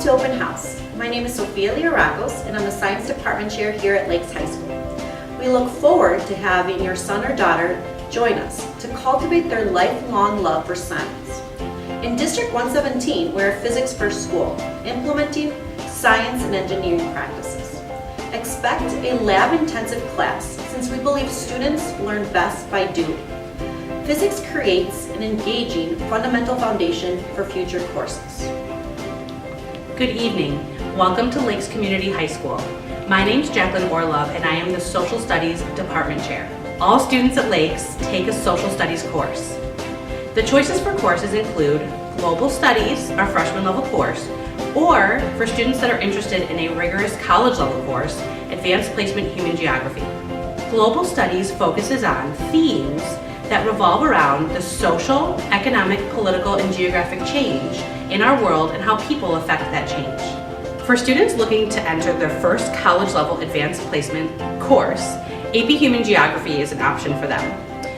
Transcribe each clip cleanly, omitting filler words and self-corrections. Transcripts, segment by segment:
to Open House. My name is Sofia Liaragos and I'm the Science Department Chair here at Lakes High School. We look forward to having your son or daughter join us to cultivate their lifelong love for science. In District 117, we're a physics-first school, implementing science and engineering practices. Expect a lab-intensive class since we believe students learn best by doing. Physics creates an engaging fundamental foundation for future courses. Good evening. Welcome to Lakes Community High School. My name is Jacqueline Orlove and I am the Social Studies Department Chair. All students at Lakes take a Social Studies course. The choices for courses include Global Studies, our freshman level course, or for students that are interested in a rigorous college level course, Advanced Placement Human Geography. Global Studies focuses on themes that revolve around the social, economic, political, and geographic change in our world and how people affect that change. For students looking to enter their first college level advanced placement course, AP Human Geography is an option for them.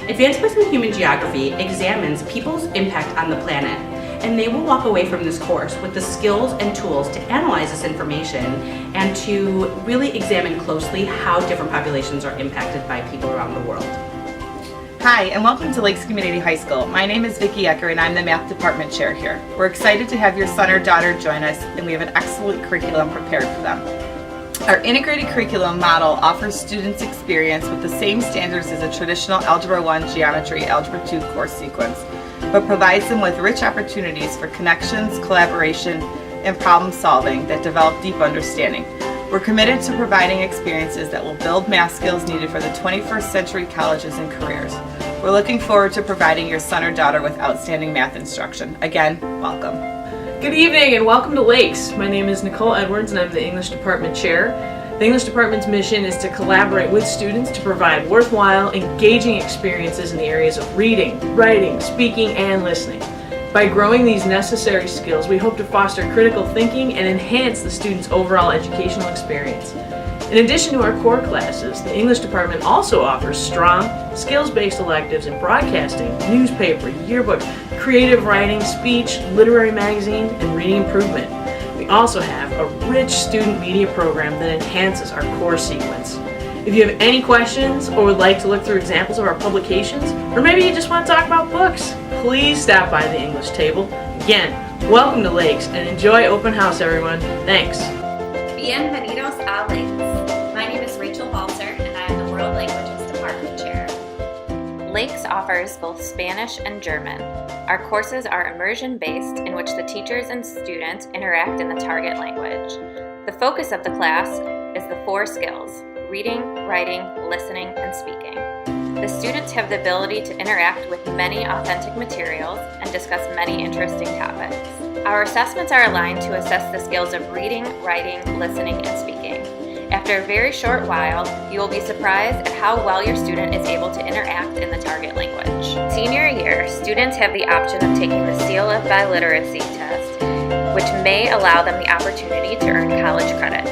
Advanced Placement Human Geography examines people's impact on the planet, and they will walk away from this course with the skills and tools to analyze this information and to really examine closely how different populations are impacted by people around the world. Hi, and welcome to Lakes Community High School. My name is Vikki Ecker, and I'm the Math Department Chair here. We're excited to have your son or daughter join us, and we have an excellent curriculum prepared for them. Our integrated curriculum model offers students experience with the same standards as a traditional Algebra 1, Geometry, Algebra 2 course sequence, but provides them with rich opportunities for connections, collaboration, and problem solving that develop deep understanding. We're committed to providing experiences that will build math skills needed for the 21st century colleges and careers. We're looking forward to providing your son or daughter with outstanding math instruction. Again, welcome. Good evening and welcome to Lakes. My name is Nicole Edwards and I'm the English Department Chair. The English Department's mission is to collaborate with students to provide worthwhile, engaging experiences in the areas of reading, writing, speaking, and listening. By growing these necessary skills, we hope to foster critical thinking and enhance the student's overall educational experience. In addition to our core classes, the English Department also offers strong, skills-based electives in broadcasting, newspaper, yearbook, creative writing, speech, literary magazine, and reading improvement. We also have a rich student media program that enhances our core sequence. If you have any questions or would like to look through examples of our publications, or maybe you just want to talk about books, please stop by the English table. Again, welcome to Lakes and enjoy Open House, everyone. Thanks. Bienvenidos a Lakes. My name is Rachel Balser and I am the World Languages Department Chair. Lakes offers both Spanish and German. Our courses are immersion-based in which the teachers and students interact in the target language. The focus of the class is the 4 skills: reading, writing, listening, and speaking. The students have the ability to interact with many authentic materials and discuss many interesting topics. Our assessments are aligned to assess the skills of reading, writing, listening, and speaking. After a very short while, you will be surprised at how well your student is able to interact in the target language. Senior year, students have the option of taking the Seal of Biliteracy test, which may allow them the opportunity to earn college credit.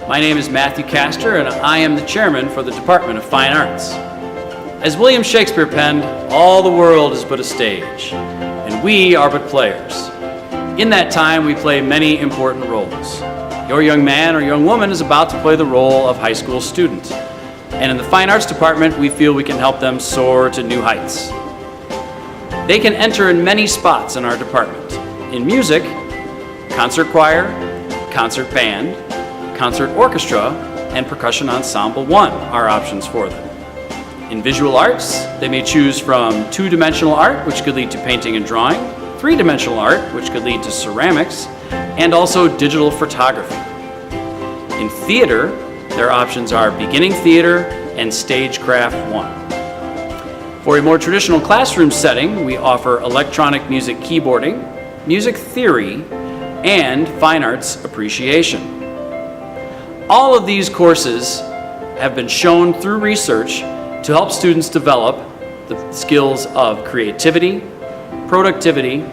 My name is Matthew Kastor and I am the chairman for the Department of Fine Arts. As William Shakespeare penned, all the world is but a stage, and we are but players. In that time, we play many important roles. Your young man or young woman is about to play the role of high school student. And in the Fine Arts Department, we feel we can help them soar to new heights. They can enter in many spots in our department. In music, concert choir, concert band, concert orchestra, and percussion ensemble 1 are options for them. In visual arts, they may choose from 2-dimensional art, which could lead to painting and drawing, 3-dimensional art, which could lead to ceramics, and also digital photography. In theater, their options are beginning theater and stagecraft 1. For a more traditional classroom setting, we offer electronic music keyboarding, music theory, and fine arts appreciation. All of these courses have been shown through research to help students develop the skills of creativity, productivity,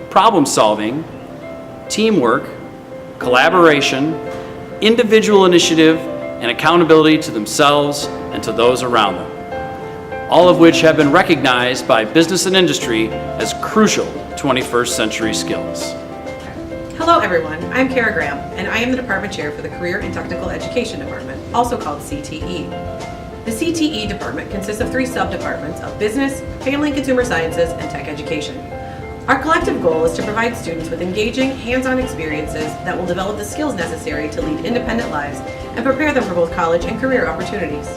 problem solving, teamwork, collaboration, individual initiative, and accountability to themselves and to those around them, all of which have been recognized by business and industry as crucial 21st century skills. Hello everyone, I'm Kara Graham, and I am the Department Chair for the Career and Technical Education Department, also called CTE. The CTE department consists of 3 sub-departments of Business, Family and Consumer Sciences, and Tech Education. Our collective goal is to provide students with engaging, hands-on experiences that will develop the skills necessary to lead independent lives and prepare them for both college and career opportunities.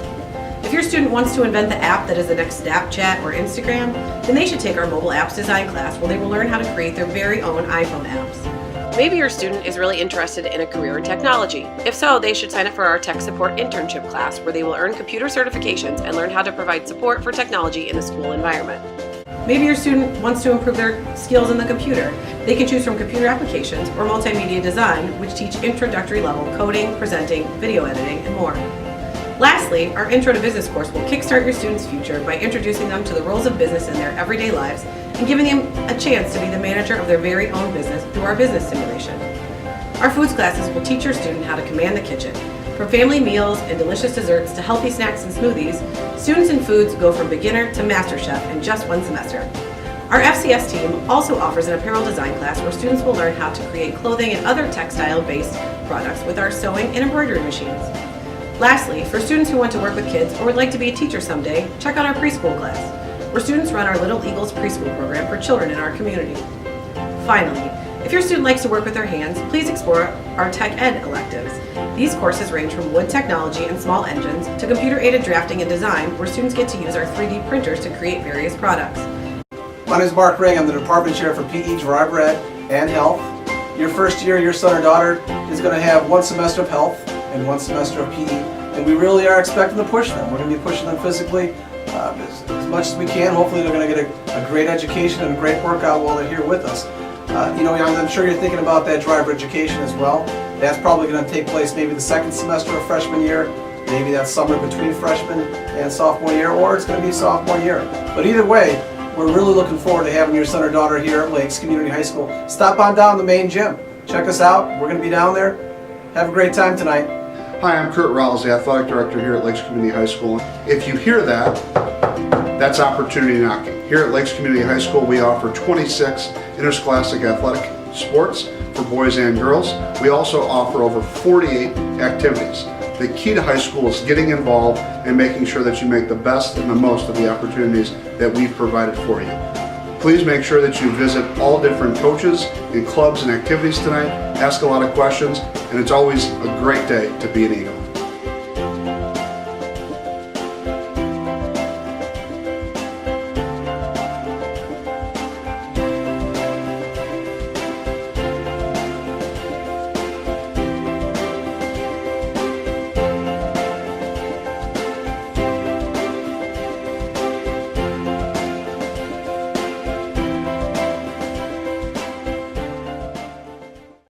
If your student wants to invent the app that is the next Snapchat or Instagram, then they should take our mobile apps design class where they will learn how to create their very own iPhone apps. Maybe your student is really interested in a career in technology. If so, they should sign up for our tech support internship class where they will earn computer certifications and learn how to provide support for technology in the school environment. Maybe your student wants to improve their skills in the computer. They can choose from computer applications or multimedia design, which teach introductory level coding, presenting, video editing, and more. Lastly, our Intro to Business course will kickstart your students' future by introducing them to the roles of business in their everyday lives and giving them a chance to be the manager of their very own business through our business simulation. Our foods classes will teach your student how to command the kitchen. From family meals and delicious desserts to healthy snacks and smoothies, students in foods go from beginner to master chef in just 1 semester. Our FCS team also offers an apparel design class where students will learn how to create clothing and other textile-based products with our sewing and embroidery machines. Lastly, for students who want to work with kids or would like to be a teacher someday, check out our preschool class, where students run our Little Eagles preschool program for children in our community. Finally, if your student likes to work with their hands, please explore our Tech Ed electives. These courses range from wood technology and small engines to computer-aided drafting and design, where students get to use our 3D printers to create various products. My name is Mark Ring. I'm the Department Chair for PE, Driver Ed, and Health. Your first year, your son or daughter is going to have 1 semester of health and 1 semester of PE, and we really are expecting to push them. We're going to be pushing them physically as much as we can. Hopefully they're going to get a great education and a great workout while they're here with us. I'm sure you're thinking about that driver education as well. That's probably going to take place maybe the 2nd semester of freshman year, maybe that summer between freshman and sophomore year, or it's going to be sophomore year. But either way, we're really looking forward to having your son or daughter here at Lakes Community High School. Stop on down to the main gym. Check us out. We're going to be down there. Have a great time tonight. Hi, I'm Kurt Rowells, the Athletic Director here at Lakes Community High School. If you hear that, that's opportunity knocking. Here at Lakes Community High School, we offer 26 interscholastic athletic sports for boys and girls. We also offer over 48 activities. The key to high school is getting involved and making sure that you make the best and the most of the opportunities that we've provided for you. Please make sure that you visit all different coaches and clubs and activities tonight, ask a lot of questions, and it's always a great day to be an Eagle.